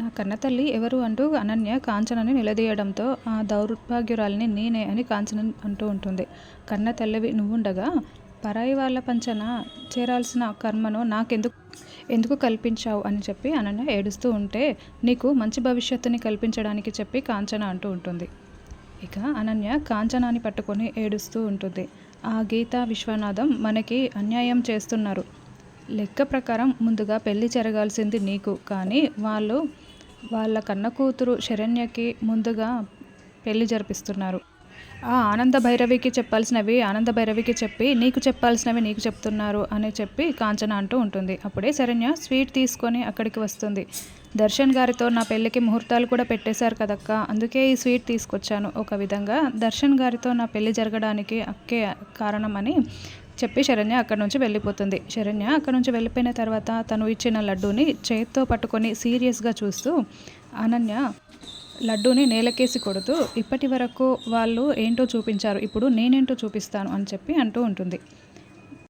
నా కన్నతల్లి ఎవరు అంటూ అనన్య కాంచనని నిలదీయడంతో ఆ దౌర్భాగ్యురాలిని నేనే అని కాంచన అంటూ ఉంటుంది. కన్న తల్లివి నువ్వుండగా పరాయి వాళ్ళ పంచన చేరాల్సిన కర్మను ఎందుకు కల్పించావు అని చెప్పి అనన్య ఏడుస్తూ ఉంటే, నీకు మంచి భవిష్యత్తుని కల్పించడానికి చెప్పి కాంచన అంటూ ఉంటుంది. ఇక అనన్య కాంచనాని పట్టుకొని ఏడుస్తూ ఉంటుంది. ఆ గీతా విశ్వనాథం మనకి అన్యాయం చేస్తున్నారు. లెక్క ప్రకారం ముందుగా పెళ్లి జరగాల్సింది నీకు, కానీ వాళ్ళ కన్న కూతురు శరణ్యకి ముందుగా పెళ్లి జరిపిస్తున్నారు. ఆ ఆనంద భైరవికి చెప్పాల్సినవి ఆనంద భైరవికి చెప్పి నీకు చెప్పాల్సినవి నీకు చెప్తున్నారు అని చెప్పి కాంచన అంటూ ఉంటుంది. అప్పుడే శరణ్య స్వీట్ తీసుకొని అక్కడికి వస్తుంది. దర్శన్ గారితో నా పెళ్ళికి ముహూర్తాలు కూడా పెట్టేశారు కదక్క, అందుకే ఈ స్వీట్ తీసుకొచ్చాను. ఒక విధంగా దర్శన్ గారితో నా పెళ్లి జరగడానికి అక్కే కారణం అని చెప్పి శరణ్య అక్కడి నుంచి వెళ్ళిపోతుంది. శరణ్య అక్కడి నుంచి వెళ్ళిపోయిన తర్వాత తను ఇచ్చిన లడ్డూని చేత్తో పట్టుకొని సీరియస్గా చూస్తూ అనన్య లడ్డూని నేలకేసి కొడుతూ, ఇప్పటి వరకు వాళ్ళు ఏంటో చూపించారు, ఇప్పుడు నేనేంటో చూపిస్తాను అని చెప్పి అంటూ ఉంటుంది.